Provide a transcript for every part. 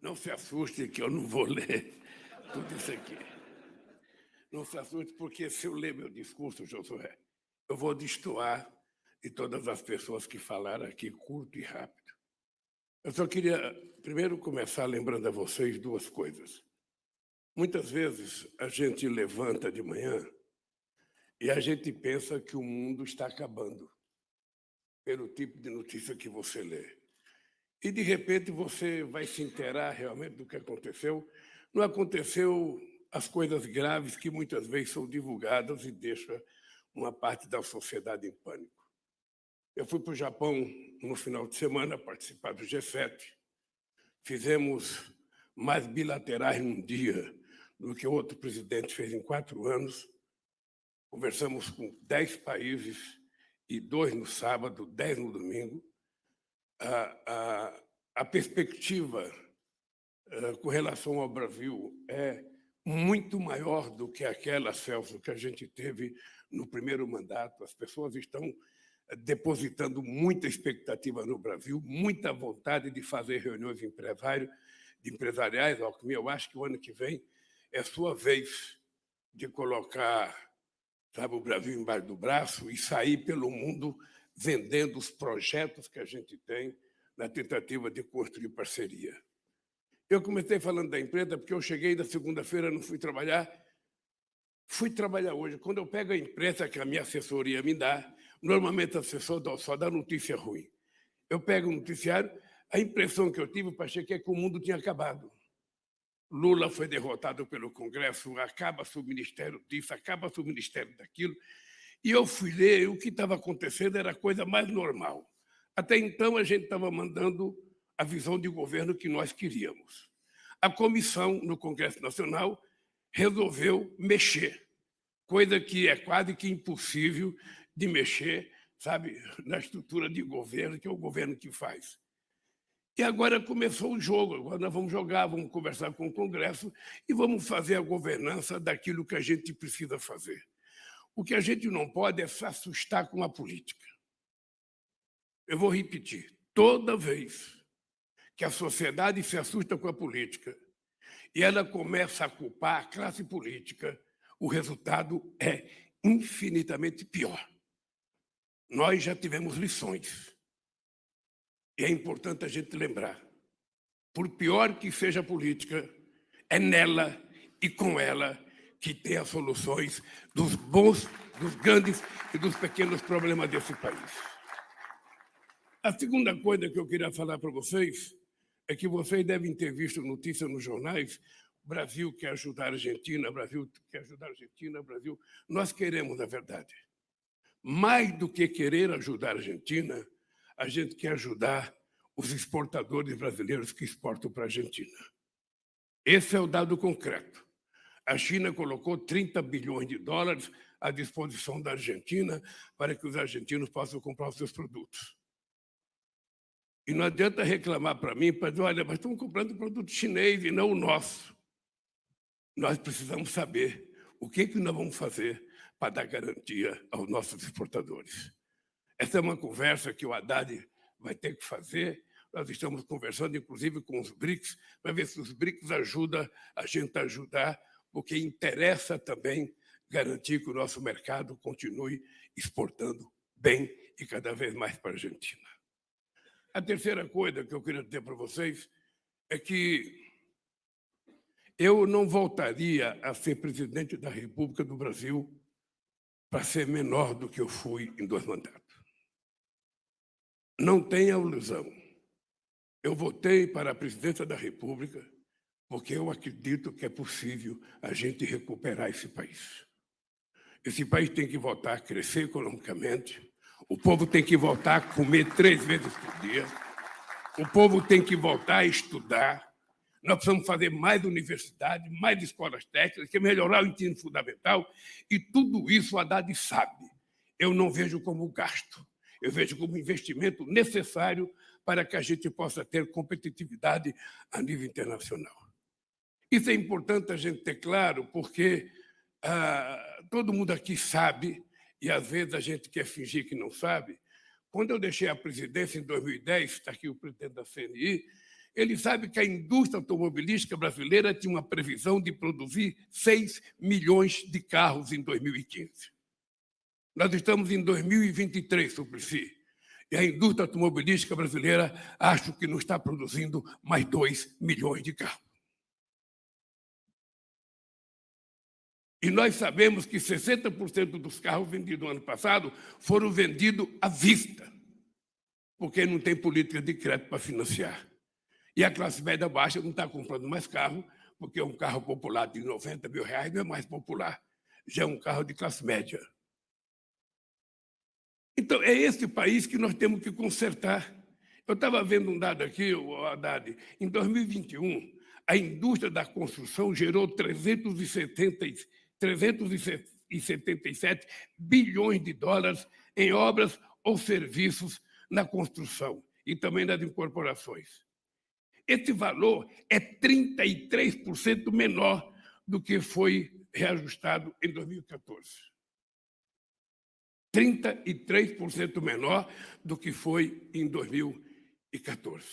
Não se assuste que eu não vou ler tudo isso aqui. Não se assuste, porque se eu ler meu discurso, Josué, eu vou destoar de todas as pessoas que falaram aqui curto e rápido. Eu só queria, primeiro, começar lembrando a vocês duas coisas. Muitas vezes a gente levanta de manhã e a gente pensa que o mundo está acabando pelo tipo de notícia que você lê. E, de repente, você vai se inteirar realmente do que aconteceu. Não aconteceu as coisas graves que muitas vezes são divulgadas e deixam uma parte da sociedade em pânico. Eu fui para o Japão no final de semana participar do G7. Fizemos mais bilaterais num dia do que outro presidente fez em 4 anos. Conversamos com 10 países, e 2 no sábado, 10 no domingo. A perspectiva com relação ao Brasil é muito maior do que aquela, Celso, que a gente teve no primeiro mandato. As pessoas estão depositando muita expectativa no Brasil, muita vontade de fazer reuniões empresariais. Alckmin, eu acho que o ano que vem é sua vez de colocar, sabe, o Brasil embaixo do braço e sair pelo mundo vendendo os projetos que a gente tem na tentativa de construir parceria. Eu comecei falando da empresa porque eu cheguei da segunda-feira, não fui trabalhar hoje. Quando eu pego a imprensa que a minha assessoria me dá, normalmente a assessora só dá notícia ruim. Eu pego o noticiário, a impressão que eu tive, achei que o mundo tinha acabado. Lula foi derrotado pelo Congresso, acaba-se o ministério disso, acaba-se o ministério daquilo. E eu fui ler, o que estava acontecendo era a coisa mais normal. Até então, a gente estava mandando a visão de governo que nós queríamos. A comissão, no Congresso Nacional, resolveu mexer, coisa que é quase que impossível de mexer, sabe, na estrutura de governo, que é o governo que faz. E agora começou o jogo, agora nós vamos jogar, vamos conversar com o Congresso e vamos fazer a governança daquilo que a gente precisa fazer. O que a gente não pode é se assustar com a política. Eu vou repetir, toda vez que a sociedade se assusta com a política e ela começa a culpar a classe política, o resultado é infinitamente pior. Nós já tivemos lições. E é importante a gente lembrar, por pior que seja a política, é nela e com ela que tem as soluções dos bons, dos grandes e dos pequenos problemas desse país. A segunda coisa que eu queria falar para vocês é que vocês devem ter visto notícia nos jornais: o Brasil quer ajudar a Argentina, o Brasil quer ajudar a Argentina, o Brasil... Nós queremos, na verdade. Mais do que querer ajudar a Argentina, a gente quer ajudar os exportadores brasileiros que exportam para a Argentina. Esse é o dado concreto. A China colocou 30 bilhões de dólares à disposição da Argentina para que os argentinos possam comprar os seus produtos. E não adianta reclamar para mim, para dizer, olha, mas estão comprando produto chinês e não o nosso. Nós precisamos saber o que nós vamos fazer para dar garantia aos nossos exportadores. Essa é uma conversa que o Haddad vai ter que fazer. Nós estamos conversando, inclusive, com os BRICS, para ver se os BRICS ajudam a gente a ajudar, porque interessa também garantir que o nosso mercado continue exportando bem e cada vez mais para a Argentina. A terceira coisa que eu queria dizer para vocês é que eu não voltaria a ser presidente da República do Brasil para ser menor do que eu fui em 2 mandatos. Não tenha ilusão. Eu votei para a presidência da República porque eu acredito que é possível a gente recuperar esse país. Esse país tem que voltar a crescer economicamente, o povo tem que voltar a comer 3 vezes por dia, o povo tem que voltar a estudar, nós precisamos fazer mais universidade, mais escolas técnicas, melhorar o ensino fundamental, e tudo isso o Haddad sabe. Eu não vejo como gasto, eu vejo como investimento necessário para que a gente possa ter competitividade a nível internacional. Isso é importante a gente ter claro, porque todo mundo aqui sabe, e às vezes a gente quer fingir que não sabe, Quando eu deixei a presidência em 2010, está aqui o presidente da CNI, ele sabe que a indústria automobilística brasileira tinha uma previsão de produzir 6 milhões de carros em 2015. Nós estamos em 2023, Suplicy, e a indústria automobilística brasileira acho que não está produzindo mais 2 milhões de carros. E nós sabemos que 60% dos carros vendidos no ano passado foram vendidos à vista, porque não tem política de crédito para financiar. E a classe média baixa não está comprando mais carro, porque um carro popular de R$90 mil não é mais popular, já é um carro de classe média. Então, é esse país que nós temos que consertar. Eu estava vendo um dado aqui, Haddad, em 2021, a indústria da construção gerou 377 bilhões de dólares em obras ou serviços na construção e também nas incorporações. Esse valor é 33% menor do que foi reajustado em 2014. 33% menor do que foi em 2014.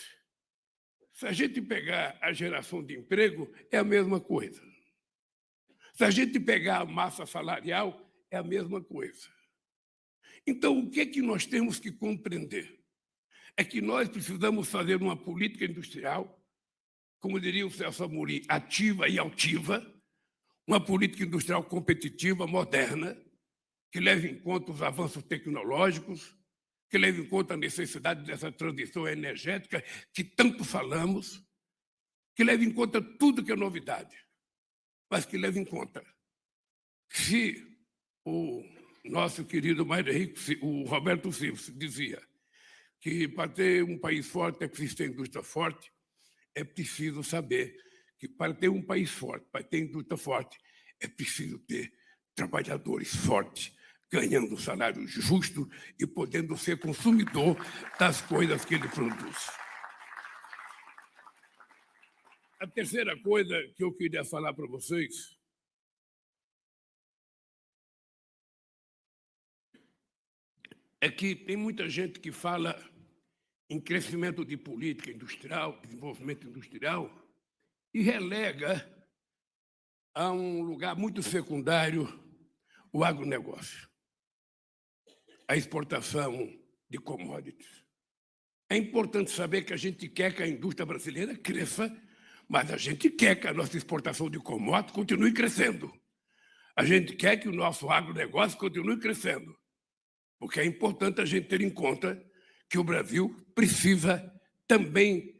Se a gente pegar a geração de emprego, é a mesma coisa. Se a gente pegar a massa salarial, é a mesma coisa. Então, o que é que nós temos que compreender? É que nós precisamos fazer uma política industrial, como diria o Celso Amorim, ativa e altiva, uma política industrial competitiva, moderna, que leve em conta os avanços tecnológicos, que leve em conta a necessidade dessa transição energética que tanto falamos, que leve em conta tudo que é novidade, mas que leve em conta se o nosso querido Mário Henrique, o Roberto Silva, dizia que para ter um país forte é preciso ter indústria forte, é preciso saber que para ter um país forte, para ter indústria forte, é preciso ter trabalhadores fortes, ganhando um salário justo e podendo ser consumidor das coisas que ele produz. A terceira coisa que eu queria falar para vocês é que tem muita gente que fala em crescimento de política industrial, desenvolvimento industrial, e relega a um lugar muito secundário o agronegócio, a exportação de commodities. É importante saber que a gente quer que a indústria brasileira cresça, mas a gente quer que a nossa exportação de commodities continue crescendo. A gente quer que o nosso agronegócio continue crescendo, porque é importante a gente ter em conta que o Brasil precisa também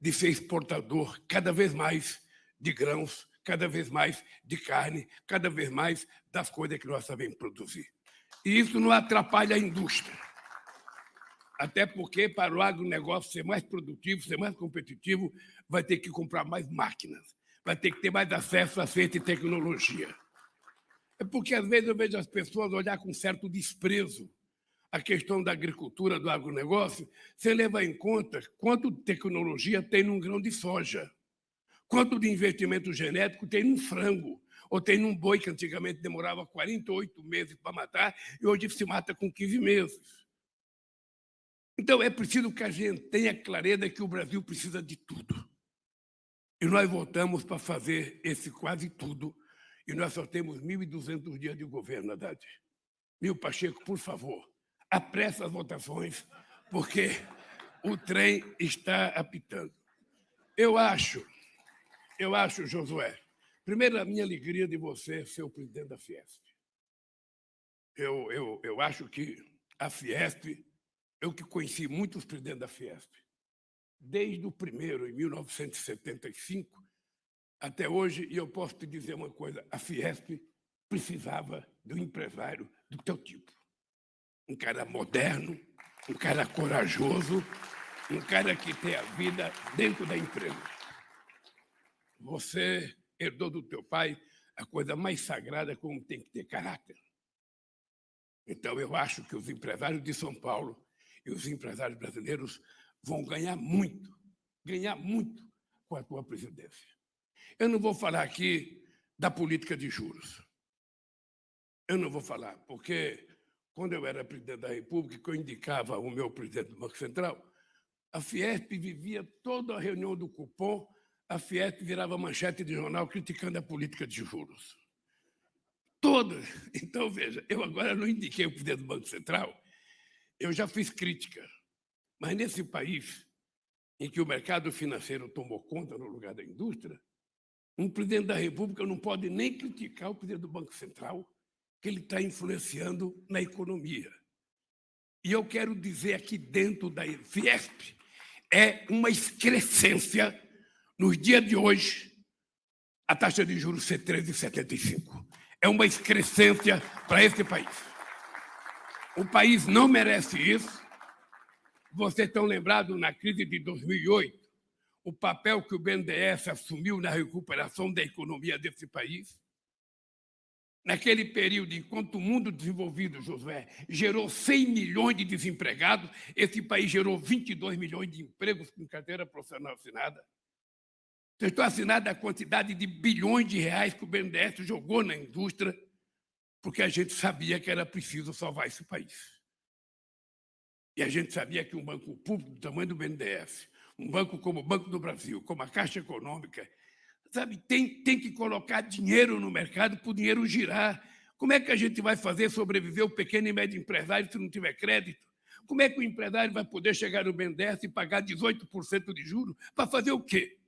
de ser exportador cada vez mais de grãos, cada vez mais de carne, cada vez mais das coisas que nós sabemos produzir. E isso não atrapalha a indústria. Até porque, para o agronegócio ser mais produtivo, ser mais competitivo, vai ter que comprar mais máquinas, vai ter que ter mais acesso a ciência e tecnologia. É porque, às vezes, eu vejo as pessoas olhar com certo desprezo a questão da agricultura, do agronegócio, sem levar em conta quanto de tecnologia tem num grão de soja, quanto de investimento genético tem num frango, ou tem num boi que antigamente demorava 48 meses para matar e hoje se mata com 15 meses. Então, é preciso que a gente tenha clareza que o Brasil precisa de tudo. E nós voltamos para fazer esse quase tudo, e nós só temos 1.200 dias de governo, Haddad. Mil Pacheco, por favor, apressa as votações, porque o trem está apitando. Eu acho, Josué, primeiro, a minha alegria de você ser o presidente da Fiesp. Eu acho que a Fiesp, eu que conheci muitos presidentes da Fiesp, desde o primeiro, em 1975, até hoje, e eu posso te dizer uma coisa, a Fiesp precisava de um empresário do teu tipo. Um cara moderno, um cara corajoso, um cara que tem a vida dentro da empresa. Você herdou do teu pai a coisa mais sagrada, como tem que ter caráter. Então, eu acho que os empresários de São Paulo e os empresários brasileiros vão ganhar muito com a tua presidência. Eu não vou falar aqui da política de juros. Eu não vou falar, porque quando eu era presidente da República, que eu indicava o meu presidente do Banco Central, a Fiesp vivia toda a reunião do cupom, a Fiesp virava manchete de jornal criticando a política de juros. Toda. Então, veja, eu agora não indiquei o presidente do Banco Central, eu já fiz crítica. Mas nesse país, em que o mercado financeiro tomou conta no lugar da indústria, um presidente da República não pode nem criticar o presidente do Banco Central, que ele está influenciando na economia. E eu quero dizer aqui dentro da Fiesp, é uma excrescência, nos dias de hoje, a taxa de juros ser 13,75. É uma excrescência para esse país. O país não merece isso. Vocês estão lembrados, na crise de 2008, o papel que o BNDES assumiu na recuperação da economia desse país? Naquele período, enquanto o mundo desenvolvido, Josué, gerou 100 milhões de desempregados, esse país gerou 22 milhões de empregos com carteira profissional assinada. Vocês estão assinados a quantidade de bilhões de reais que o BNDES jogou na indústria, porque a gente sabia que era preciso salvar esse país. E a gente sabia que um banco público do tamanho do BNDES, um banco como o Banco do Brasil, como a Caixa Econômica, sabe, tem que colocar dinheiro no mercado para o dinheiro girar. Como é que a gente vai fazer sobreviver o pequeno e médio empresário se não tiver crédito? Como é que o empresário vai poder chegar no BNDES e pagar 18% de juros para fazer o quê?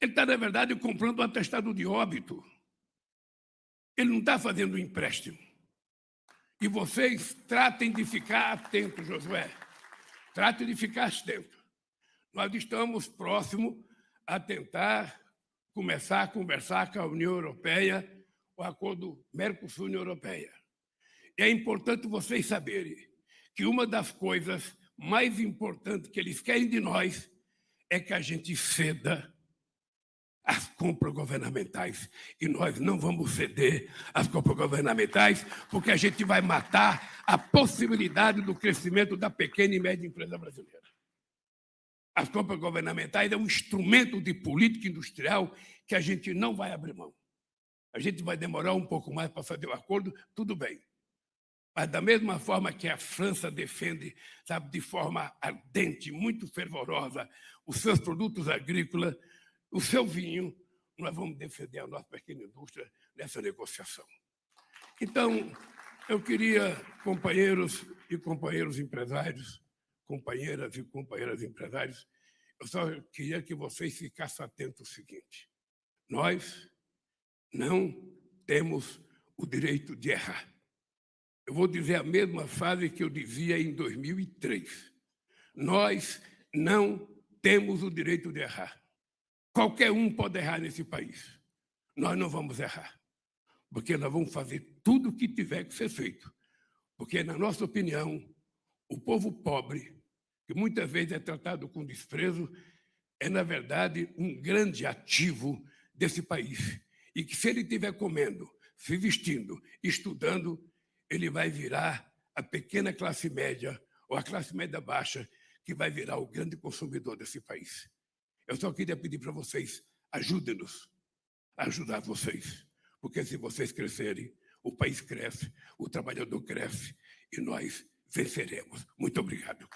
Ele está, na verdade, comprando um atestado de óbito. Ele não está fazendo um empréstimo. E vocês tratem de ficar atentos, Josué. Tratem de ficar atentos. Nós estamos próximos a tentar começar a conversar com a União Europeia, o acordo Mercosul-União Europeia. E é importante vocês saberem que uma das coisas mais importantes que eles querem de nós é que a gente ceda às compras governamentais. E nós não vamos ceder às compras governamentais, porque a gente vai matar a possibilidade do crescimento da pequena e média empresa brasileira. As compras governamentais é um instrumento de política industrial que a gente não vai abrir mão. A gente vai demorar um pouco mais para fazer o acordo, tudo bem. Mas da mesma forma que a França defende, sabe, de forma ardente, muito fervorosa, os seus produtos agrícolas, o seu vinho, nós vamos defender a nossa pequena indústria nessa negociação. Então, eu queria, companheiros e companheiros empresários, companheiras e companheiros empresários, eu só queria que vocês ficassem atentos ao seguinte: nós não temos o direito de errar. Eu vou dizer a mesma frase que eu dizia em 2003. Nós não temos o direito de errar. Qualquer um pode errar nesse país. Nós não vamos errar, porque nós vamos fazer tudo o que tiver que ser feito. Porque, na nossa opinião, o povo pobre, que muitas vezes é tratado com desprezo, é, na verdade, um grande ativo desse país. E que, se ele estiver comendo, se vestindo, estudando, ele vai virar a pequena classe média ou a classe média baixa, que vai virar o grande consumidor desse país. Eu só queria pedir para vocês, ajudem-nos a ajudar vocês, porque se vocês crescerem, o país cresce, o trabalhador cresce e nós venceremos. Muito obrigado.